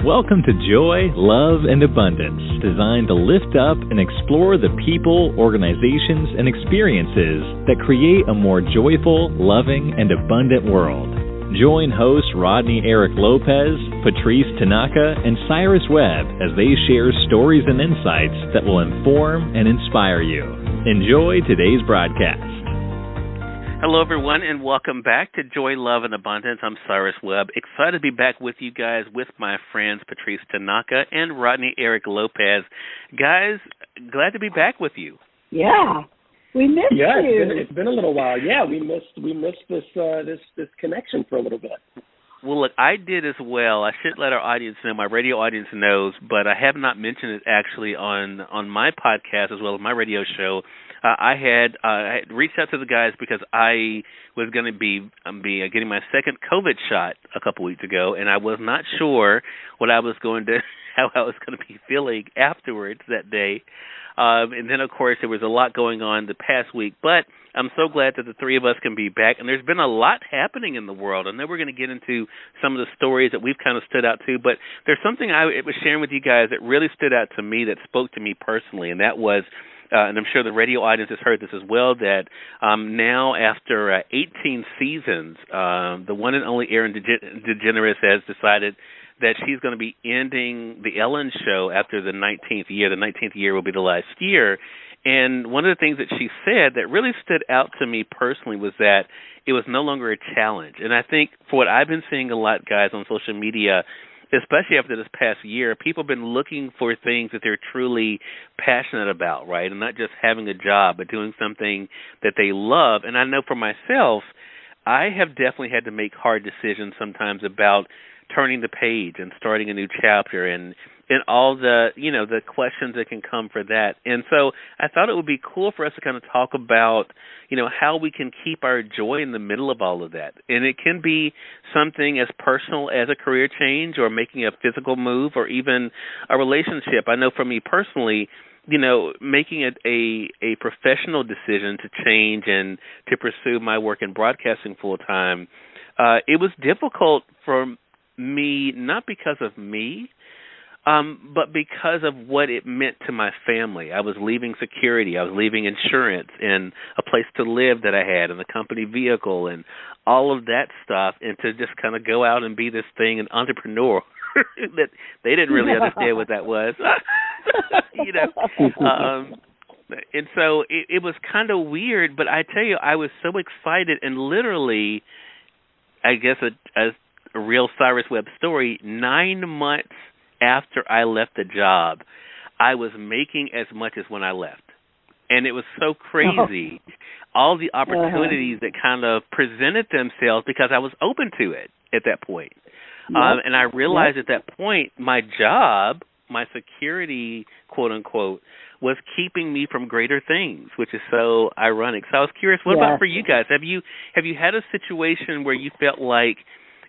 Welcome to Joy, Love, and Abundance, designed to lift up and explore the people, organizations, and experiences that create a more joyful, loving, and abundant world. Join hosts Rodney Eric Lopez, Patrice Tanaka, and Cyrus Webb as they share stories and insights that will inform and inspire you. Enjoy today's broadcast. Hello, everyone, and welcome back to Joy, Love, and Abundance. I'm Cyrus Webb. Excited to be back with you guys, with my friends Patrice Tanaka and Rodney Eric Lopez. Guys, glad to be back with you. Yeah, we missed you. It's been a little while. Yeah, we missed this connection for a little bit. Well, look, I did as well. I should let our audience know, my radio audience knows, but I have not mentioned it actually on my podcast as well as my radio show. I had reached out to the guys because I was going to be getting my second COVID shot a couple weeks ago, and I was not sure how I was going to be feeling afterwards that day. And then, of course, there was a lot going on the past week, but I'm so glad that the three of us can be back, and there's been a lot happening in the world. I know we're going to get into some of the stories that we've kind of stood out to, but there's something I was sharing with you guys that really stood out to me, that spoke to me personally, and that was and I'm sure the radio audience has heard this as well, that now after 18 seasons, the one and only Ellen DeGeneres has decided that she's going to be ending the Ellen show after the 19th year. The 19th year will be the last year. And one of the things that she said that really stood out to me personally was that it was no longer a challenge. And I think for what I've been seeing a lot, guys, on social media, especially after this past year, people have been looking for things that they're truly passionate about, right? And not just having a job, but doing something that they love. And I know for myself, I have definitely had to make hard decisions sometimes about turning the page and starting a new chapter and all the, the questions that can come for that. And so I thought it would be cool for us to kind of talk about, how we can keep our joy in the middle of all of that. And it can be something as personal as a career change or making a physical move or even a relationship. I know for me personally, making it a professional decision to change and to pursue my work in broadcasting full time, it was difficult for me, not because of me, but because of what it meant to my family. I was leaving security. I was leaving insurance and a place to live that I had and the company vehicle and all of that stuff, and to just kind of go out and be this thing, an entrepreneur, that they didn't really understand what that was. And so it was kind of weird, but I tell you, I was so excited, and literally, I guess a real Cyrus Webb story, 9 months after I left the job, I was making as much as when I left. And it was so crazy, all the opportunities that kind of presented themselves because I was open to it at that point. And I realized at that point my job, my security, quote unquote, was keeping me from greater things, which is so ironic. So I was curious, what about for you guys? Have you had a situation where you felt like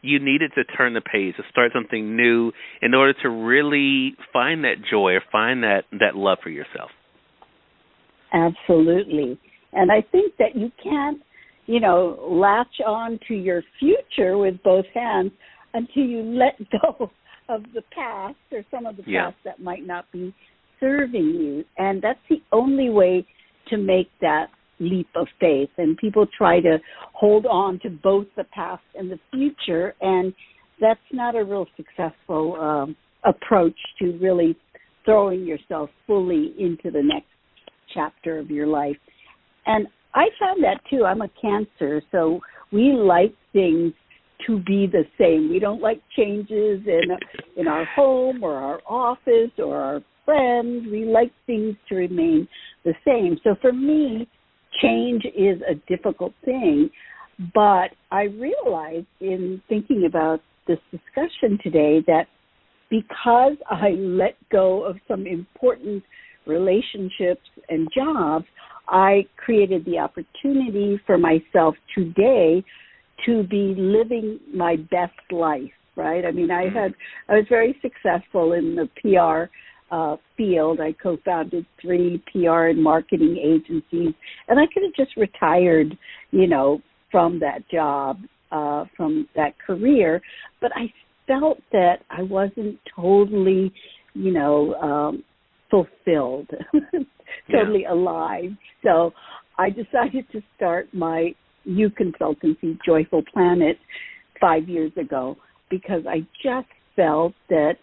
you needed to turn the page, to start something new in order to really find that joy or find that love for yourself? Absolutely. And I think that you can't, latch on to your future with both hands until you let go of the past or some of the past that might not be serving you. And that's the only way to make that leap of faith. And people try to hold on to both the past and the future, and that's not a real successful approach to really throwing yourself fully into the next chapter of your life. And I found that too. I'm a Cancer, so we like things to be the same. We don't like changes in our home or our office or our friends. We like things to remain the same. So for me, change is a difficult thing, but I realized in thinking about this discussion today that because I let go of some important relationships and jobs, I created the opportunity for myself today to be living my best life, right? I mean, I was very successful in the PR field. I co-founded 3 PR and marketing agencies, and I could have just retired, from that job, from that career, but I felt that I wasn't totally, fulfilled, totally alive. So I decided to start my new consultancy, Joyful Planet, 5 years ago, because I just felt that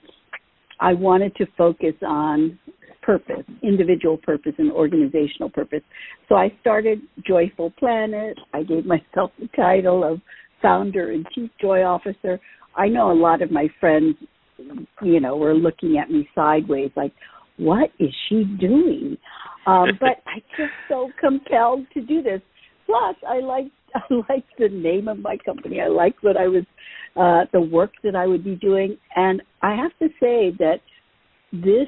I wanted to focus on purpose, individual purpose and organizational purpose. So I started Joyful Planet. I gave myself the title of founder and chief joy officer. I know a lot of my friends, were looking at me sideways like, what is she doing? But I just so compelled to do this. Plus, I liked the name of my company. I liked what I was, the work that I would be doing. And I have to say that this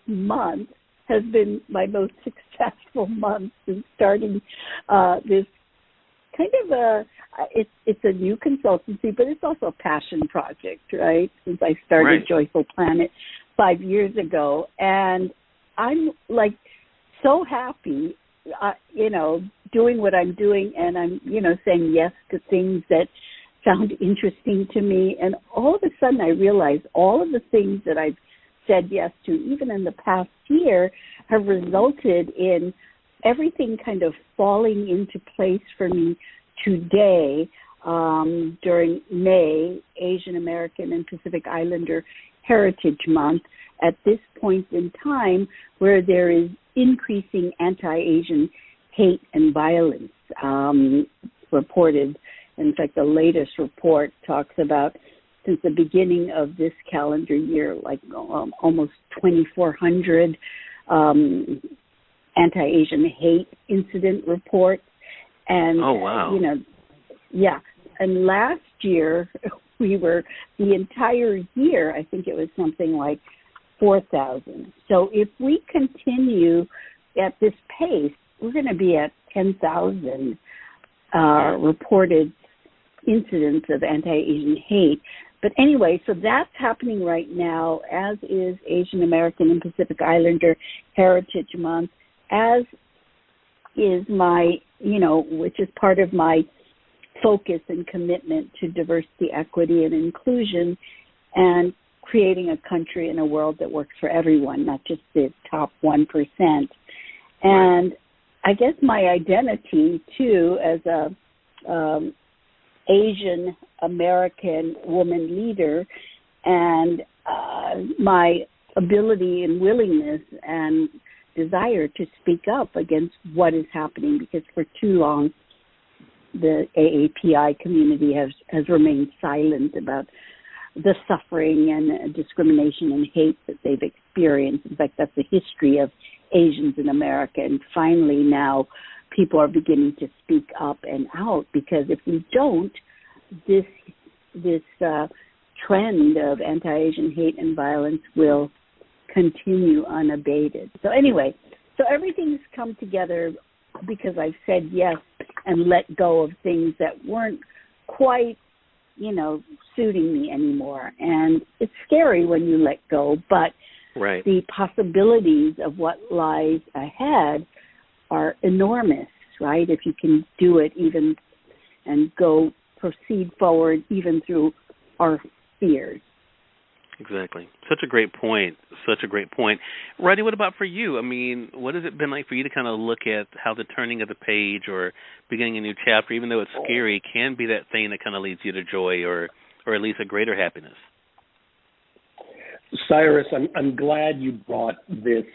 month has been my most successful month since starting this kind of it's a new consultancy, but it's also a passion project, right? Since I started Joyful Planet 5 years ago. And I'm so happy, doing what I'm doing, and I'm, saying yes to things that sound interesting to me. And all of a sudden I realized all of the things that I've said yes to, even in the past year, have resulted in everything kind of falling into place for me today. During May, Asian American and Pacific Islander Heritage Month, at this point in time where there is increasing anti-Asian hate and violence reported. In fact, the latest report talks about since the beginning of this calendar year, almost 2,400 anti-Asian hate incident reports. And, oh, wow. And last year, the entire year, I think it was something like 4,000. So if we continue at this pace, we're going to be at 10,000 reported incidents of anti-Asian hate. But anyway, so that's happening right now, as is Asian American and Pacific Islander Heritage Month, as is my, which is part of my focus and commitment to diversity, equity, and inclusion, and creating a country and a world that works for everyone, not just the top 1%. And I guess my identity, too, as a Asian American woman leader, and my ability and willingness and desire to speak up against what is happening, because for too long the AAPI community has remained silent about the suffering and discrimination and hate that they've experienced. In fact, that's the history of Asians in America. And finally now people are beginning to speak up and out, because if we don't, this trend of anti-Asian hate and violence will continue unabated. So anyway, everything's come together because I've said yes and let go of things that weren't quite, suiting me anymore. And it's scary when you let go, but the possibilities of what lies ahead are enormous, right? If you can do it even and proceed forward even through our fears. Exactly. Such a great point. Rodney, what about for you? I mean, what has it been like for you to kind of look at how the turning of the page or beginning a new chapter, even though it's scary, can be that thing that kind of leads you to joy or at least a greater happiness? Cyrus, I'm glad you brought this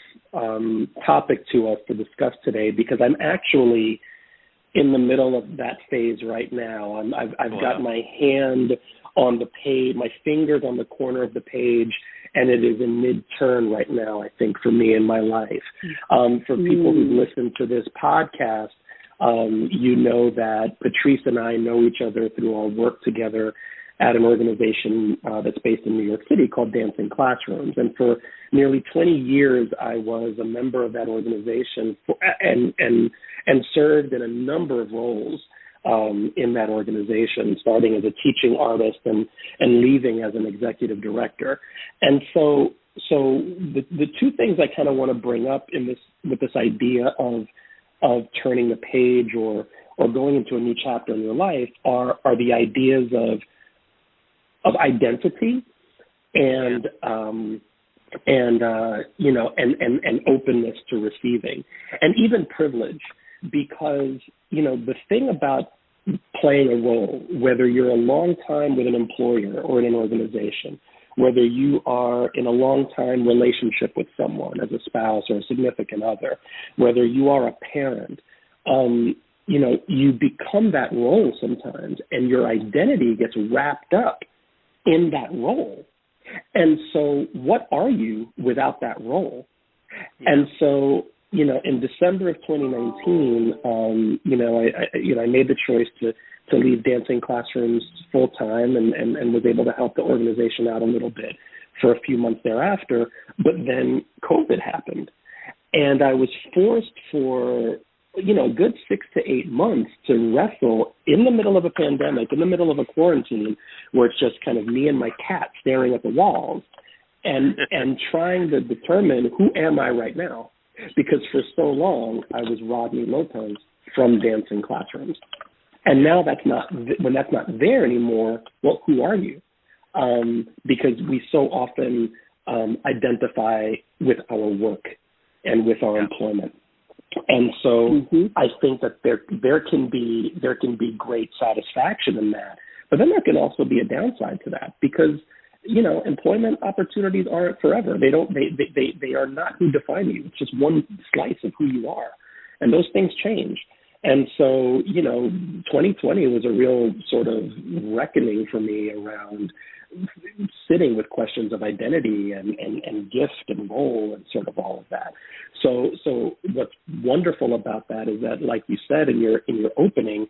topic to us to discuss today, because I'm actually in the middle of that phase right now. I've got my hand on the page, my fingers on the corner of the page, and it is in mid-turn right now, I think, for me in my life. For people who listen to this podcast, you know that Patrice and I know each other through our work together at an organization that's based in New York City called Dancing Classrooms. And for nearly 20 years, I was a member of that organization and served in a number of roles in that organization, starting as a teaching artist and leaving as an executive director. And so the two things I kind of want to bring up with this idea of turning the page or going into a new chapter in your life are the ideas of identity and openness to receiving, and even privilege, because the thing about playing a role, whether you're a long time with an employer or in an organization, whether you are in a long-time relationship with someone as a spouse or a significant other, whether you are a parent, you become that role sometimes, and your identity gets wrapped up in that role. And so what are you without that role? Yeah. And so, in December of 2019, I made the choice to leave dancing classrooms full time and was able to help the organization out a little bit for a few months thereafter. But then COVID happened, and I was forced for a good 6 to 8 months to wrestle in the middle of a pandemic, in the middle of a quarantine, where it's just kind of me and my cat staring at the walls and trying to determine who am I right now. Because for so long, I was Rodney Lopez from dancing classrooms. And now when that's not there anymore, well, who are you? Because we so often identify with our work and with our employment. And so I think that there can be great satisfaction in that. But then there can also be a downside to that, because employment opportunities aren't forever. They are not who define you. It's just one slice of who you are. And those things change. And so, 2020 was a real sort of reckoning for me around sitting with questions of identity and gift and role and sort of all of that. So what's wonderful about that is that, like you said in your opening,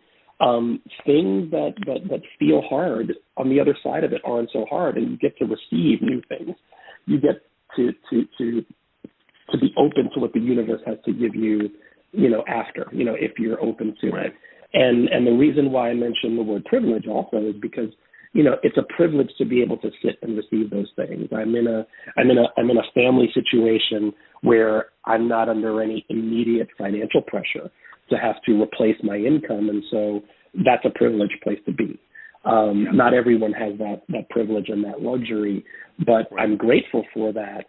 things that feel hard on the other side of it aren't so hard, and you get to receive new things. You get to be open to what the universe has to give you, after, if you're open to it. And the reason why I mentioned the word privilege also is because, it's a privilege to be able to sit and receive those things. I'm in a family situation where I'm not under any immediate financial pressure to have to replace my income, and so that's a privileged place to be. Not everyone has that privilege and that luxury, but I'm grateful for that,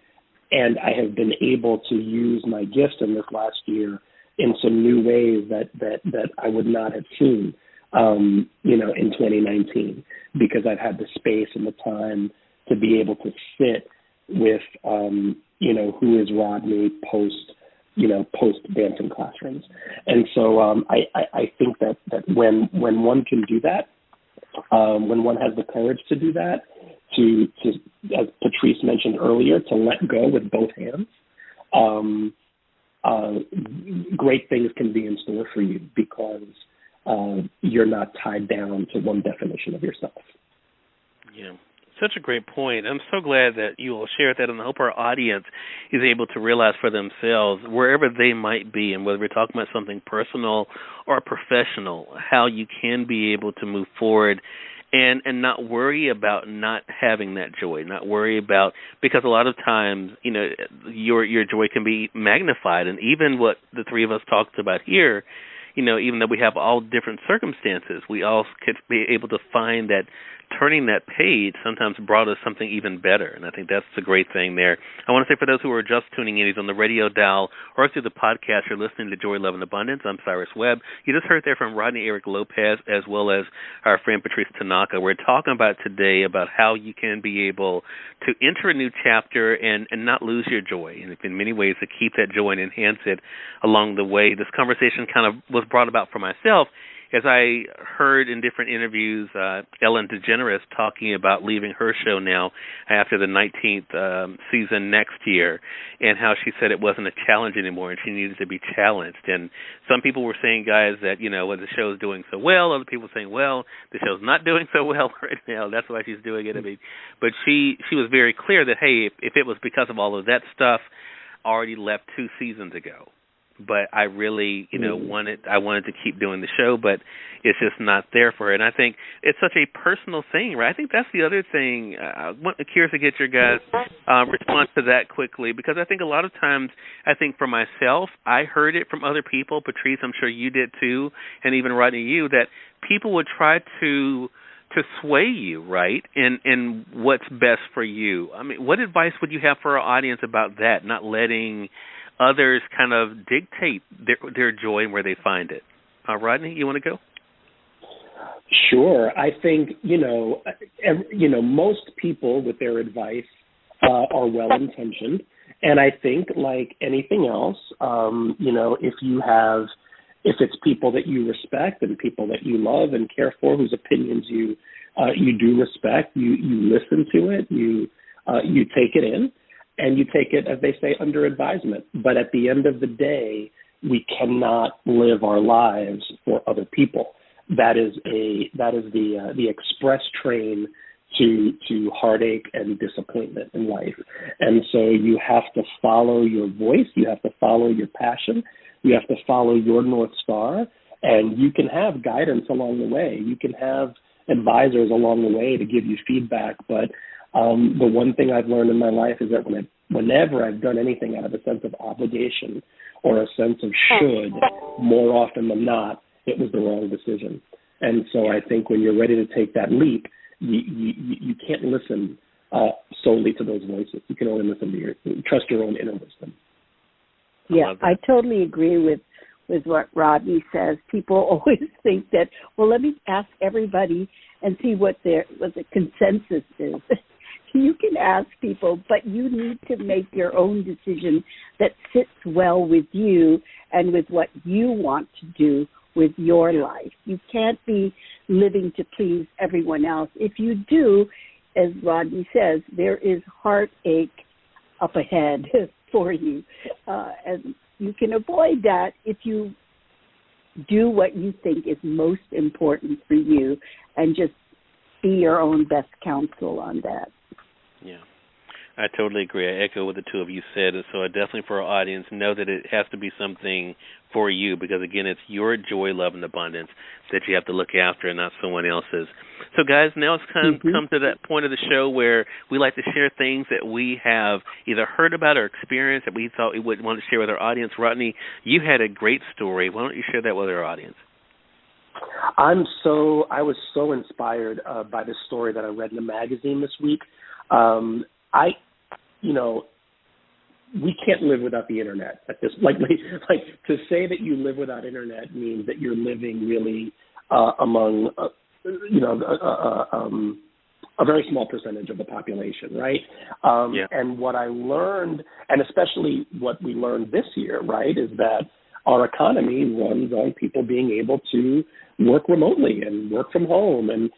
and I have been able to use my gifts in this last year in some new ways that I would not have seen, in 2019, because I've had the space and the time to be able to sit with, who is Rodney post dancing classrooms. And so I think that when one can do that, when one has the courage to do that, to as Patrice mentioned earlier, to let go with both hands, great things can be in store for you, because you're not tied down to one definition of yourself. Yeah. Such a great point. I'm so glad that you all shared that, and I hope our audience is able to realize for themselves, wherever they might be, and whether we're talking about something personal or professional, how you can be able to move forward and not worry about not having that joy, not worry about, because a lot of times, your joy can be magnified. And even what the three of us talked about here, even though we have all different circumstances, we all could be able to find that turning that page sometimes brought us something even better. And I think that's the great thing there. I want to say, for those who are just tuning in, either on the radio dial or through the podcast, you're listening to Joy, Love, and Abundance. I'm Cyrus Webb. You just heard there from Rodney Eric Lopez, as well as our friend Patrice Tanaka. We're talking about today about how you can be able to enter a new chapter and not lose your joy, and in many ways to keep that joy and enhance it along the way. This conversation kind of was brought about for myself as I heard in different interviews Ellen DeGeneres talking about leaving her show now after the 19th season next year, and how she said it wasn't a challenge anymore and she needed to be challenged. And some people were saying, guys, that, well, the show's doing so well. Other people saying, well, the show's not doing so well right now. That's why she's doing it. But she was very clear that, hey, if it was because of all of that stuff, already left 2 seasons ago. But I really, wanted to keep doing the show, but it's just not there for her. And I think it's such a personal thing, right? I think that's the other thing. I'm curious to get your guys' response to that quickly, because I think a lot of times, I think for myself, I heard it from other people. Patrice, I'm sure you did too, and even Rodney, you, that people would try to sway you, right? And what's best for you. I mean, what advice would you have for our audience about that? Not letting others kind of dictate their joy and where they find it. Rodney, you want to go? Sure. I think most people with their advice are well intentioned, and I think like anything else, if it's people that you respect and people that you love and care for, whose opinions you do respect, you listen to it, you take it in, and you take it, as they say, under advisement. But at the end of the day, we cannot live our lives for other people. That is the express train to heartache and disappointment in life. And so you have to follow your voice, you have to follow your passion, you have to follow your North Star, and you can have guidance along the way. You can have advisors along the way to give you feedback. But the one thing I've learned in my life is that whenever I've done anything out of a sense of obligation or a sense of should, more often than not, it was the wrong decision. And so I think when you're ready to take that leap, you can't listen solely to those voices. You can only listen to trust your own inner wisdom. Yeah, I totally agree with what Rodney says. People always think that, well, let me ask everybody and see what the consensus is. You can ask people, but you need to make your own decision that sits well with you and with what you want to do with your life. You can't be living to please everyone else. If you do, as Rodney says, there is heartache up ahead for you. And you can avoid that if you do what you think is most important for you and just be your own best counsel on that. Yeah, I totally agree. I echo what the two of you said. So definitely for our audience, know that it has to be something for you because, again, it's your joy, love, and abundance that you have to look after and not someone else's. So, guys, now it's come to that point of the show where we like to share things that we have either heard about or experienced that we thought we would want to share with our audience. Rodney, you had a great story. Why don't you share that with our audience? I was so inspired by this story that I read in a magazine this week. We can't live without the internet at this. Like to say that you live without internet means that you're living really among a very small percentage of the population, right? And what I learned, and especially what we learned this year, right, is that our economy runs on people being able to work remotely and work from home and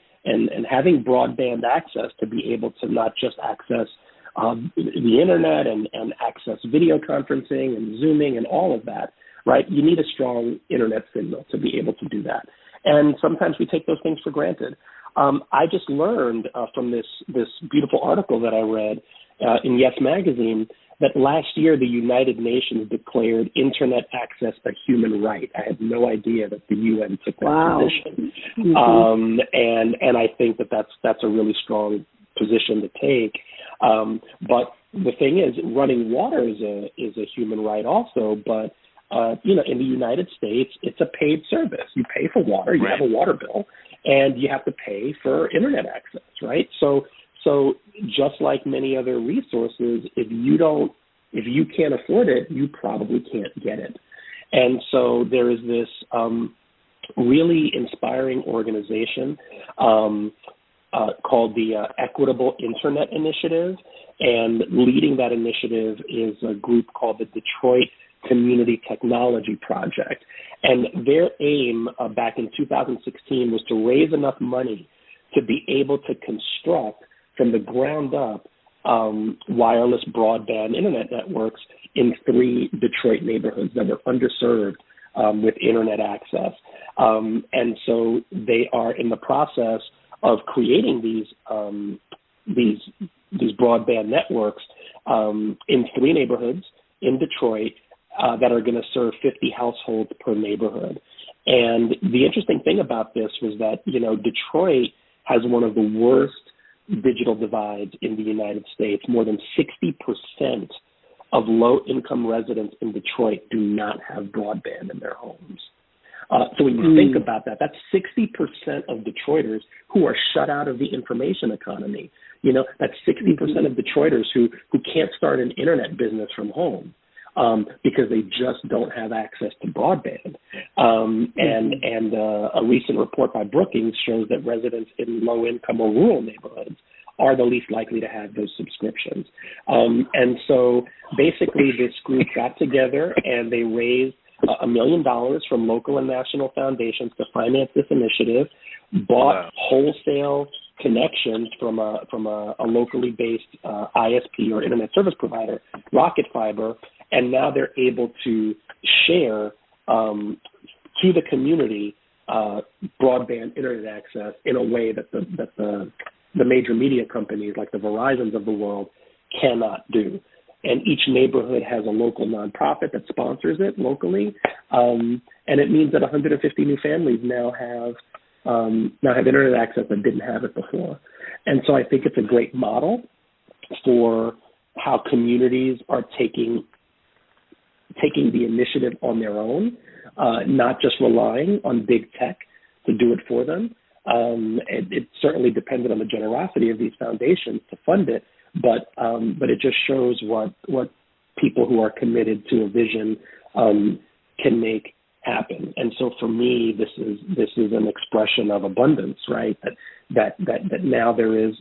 having broadband access to be able to not just access the internet and access video conferencing and Zooming and all of that, right? You need a strong internet signal to be able to do that. And sometimes we take those things for granted. I just learned from this beautiful article that I read in Yes Magazine that last year the United Nations declared internet access a human right. I had no idea that the UN took that position. And I think that that's a really strong position to take. But the thing is, running water is a human right also, but in the United States, it's a paid service. You pay for water, you have a water bill, and you have to pay for internet access, right? So just like many other resources, if you can't afford it, you probably can't get it. And so there is this really inspiring organization called the Equitable Internet Initiative, and leading that initiative is a group called the Detroit Community Technology Project. And their aim back in 2016 was to raise enough money to be able to construct from the ground up wireless broadband internet networks in 3 Detroit neighborhoods that were underserved with internet access. And so they are in the process of creating these broadband networks in 3 neighborhoods in Detroit that are going to serve 50 households per neighborhood. And the interesting thing about this was that, Detroit has one of the worst digital divides in the United States. More than 60% of low-income residents in Detroit do not have broadband in their homes. So when you think about that, that's 60% of Detroiters who are shut out of the information economy. That's 60% of Detroiters who can't start an internet business from home because they just don't have access to broadband. And a recent report by Brookings shows that residents in low-income or rural neighborhoods are the least likely to have those subscriptions. And so basically this group got together and they raised $1 million from local and national foundations to finance this initiative, bought wholesale connections from a locally based ISP or internet service provider, Rocket Fiber, and now they're able to share to the community broadband internet access in a way that the major media companies like the Verizons of the world cannot do. And each neighborhood has a local nonprofit that sponsors it locally, and it means that 150 new families now have internet access that didn't have it before. And so I think it's a great model for how communities are taking the initiative on their own, not just relying on big tech to do it for them. It certainly depended on the generosity of these foundations to fund it, but it just shows what people who are committed to a vision can make happen. And so for me, this is an expression of abundance, right? That now there is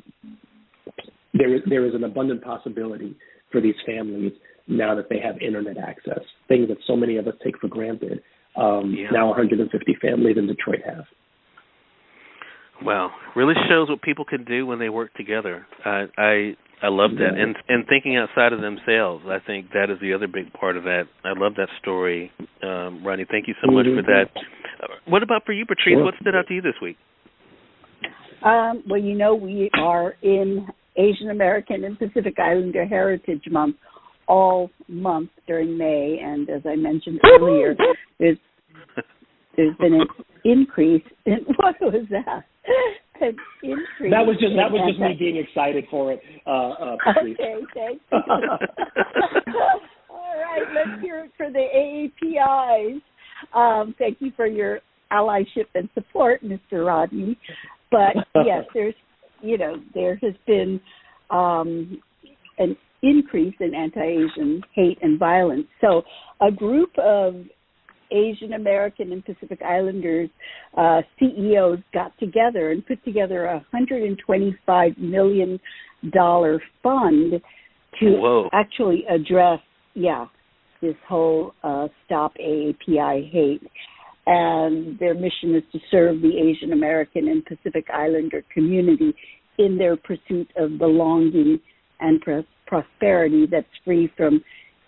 an abundant possibility for these families now that they have internet access, things that so many of us take for granted. Now 150 families in Detroit have. Wow, really shows what people can do when they work together. I love that, and thinking outside of themselves. I think that is the other big part of that. I love that story, Rodney. Thank you so much for that. What about for you, Patrice? Sure. What stood out to you this week? Well, we are in Asian American and Pacific Islander Heritage Month all month during May, and as I mentioned earlier, there's been an increase in what was that? An increase. That was just me being excited for it. Patrice. Okay, thank you. All right, let's hear it for the AAPIs. Thank you for your allyship and support, Mr. Rodney. But yes, there has been an increase in anti-Asian hate and violence. So a group of Asian American and Pacific Islanders CEOs got together and put together a $125 million fund to actually address, this whole Stop AAPI Hate. And their mission is to serve the Asian American and Pacific Islander community in their pursuit of belonging and prosperity that's free from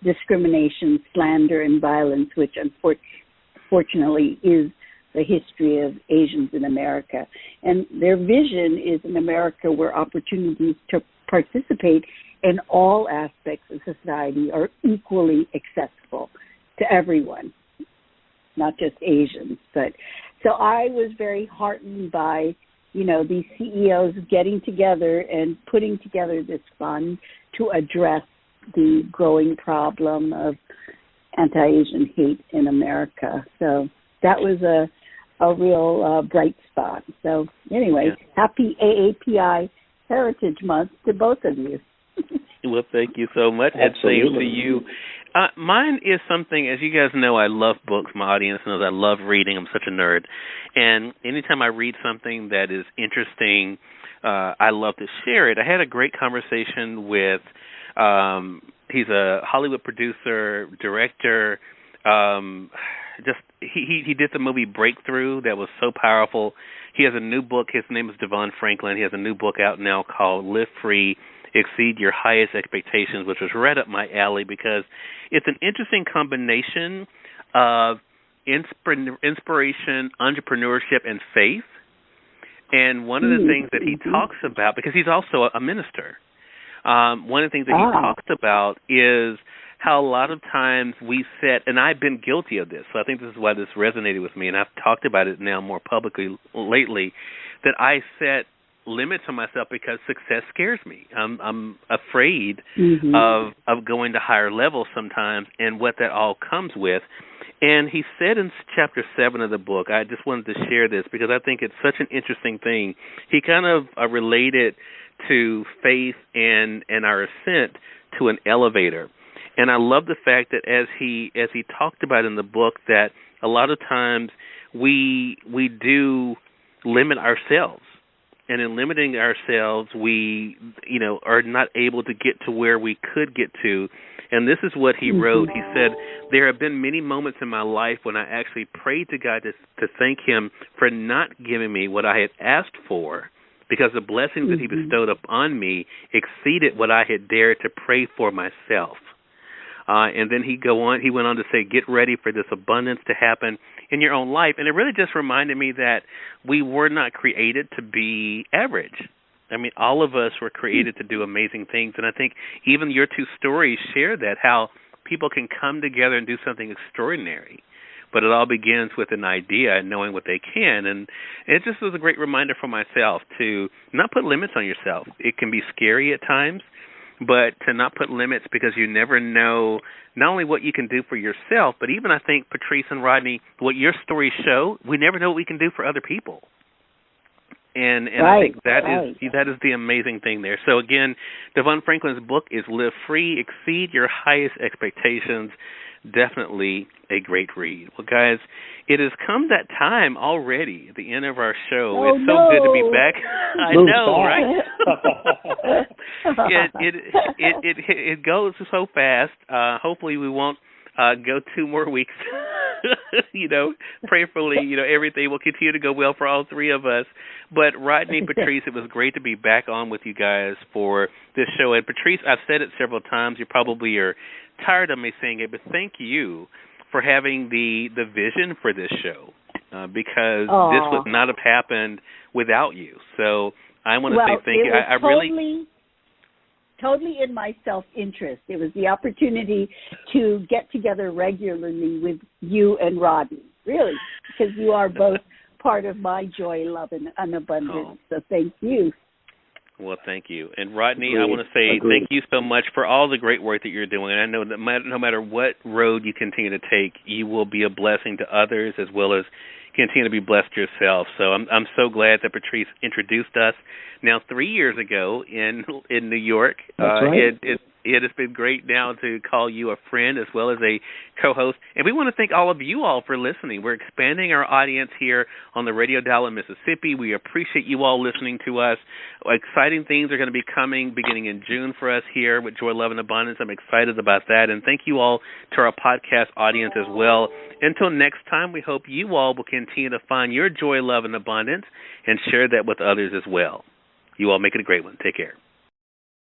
discrimination, slander, and violence, which unfortunately is the history of Asians in America. And their vision is an America where opportunities to participate in all aspects of society are equally accessible to everyone, not just Asians. But so I was very heartened by, these CEOs getting together and putting together this fund to address the growing problem of anti-Asian hate in America. So that was a real bright spot. So anyway, happy AAPI Heritage Month to both of you. Well, thank you so much. Absolutely. And same to you. Mine is something, as you guys know, I love books. My audience knows I love reading. I'm such a nerd. And anytime I read something that is interesting, I love to share it. I had a great conversation with, he's a Hollywood producer, director. He did the movie Breakthrough that was so powerful. He has a new book. His name is Devon Franklin. He has a new book out now called Live Free, Exceed Your Highest Expectations, which was right up my alley because it's an interesting combination of inspiration, entrepreneurship, and faith. And one of the things that he talks about, because he's also a minister, one of the things that he talks about is how a lot of times we set, and I've been guilty of this, so I think this is why this resonated with me, and I've talked about it now more publicly lately, that I set limits on myself because success scares me. I'm afraid of going to higher levels sometimes and what that all comes with. And he said in chapter 7 of the book, I just wanted to share this because I think it's such an interesting thing. He kind of related to faith and our ascent to an elevator. And I love the fact that as he talked about in the book, that a lot of times we do limit ourselves. And in limiting ourselves, we, are not able to get to where we could get to. And this is what he wrote. He said, there have been many moments in my life when I actually prayed to God to thank him for not giving me what I had asked for, because the blessings that he bestowed upon me exceeded what I had dared to pray for myself. And then he went on to say, get ready for this abundance to happen in your own life. And it really just reminded me that we were not created to be average. I mean, all of us were created to do amazing things. And I think even your two stories share that, how people can come together and do something extraordinary. But it all begins with an idea and knowing what they can. And it just was a great reminder for myself to not put limits on yourself. It can be scary at times, but to not put limits, because you never know not only what you can do for yourself, but even, I think, Patrice and Rodney, what your stories show, we never know what we can do for other people. And right, I think that is the amazing thing there. So again, Devon Franklin's book is Live Free, Exceed Your Highest Expectations. Definitely a great read. Well, guys, it has come that time already, at the end of our show. It's so good to be back. I know, right? It goes so fast. Hopefully we won't go 2 more weeks. Prayerfully, everything will continue to go well for all 3 of us. But Rodney, Patrice, it was great to be back on with you guys for this show. And Patrice, I've said it several times. You probably are tired of me saying it, but thank you for having the vision for this show, because this would not have happened without you. So I want to say thank you. I really... Totally in my self-interest. It was the opportunity to get together regularly with you and Rodney, really, because you are both part of my joy, love, and abundance. So thank you. Well, thank you. And Rodney, I want to say thank you so much for all the great work that you're doing. And I know that no matter what road you continue to take, you will be a blessing to others as well as continue to be blessed yourself. So I'm so glad that Patrice introduced us now 3 years ago in New York. That's right. It has been great now to call you a friend as well as a co-host. And we want to thank all of you all for listening. We're expanding our audience here on the radio dial in Mississippi. We appreciate you all listening to us. Exciting things are going to be coming beginning in June for us here with Joy, Love, and Abundance. I'm excited about that. And thank you all to our podcast audience as well. Until next time, we hope you all will continue to find your joy, love, and abundance and share that with others as well. You all make it a great one. Take care.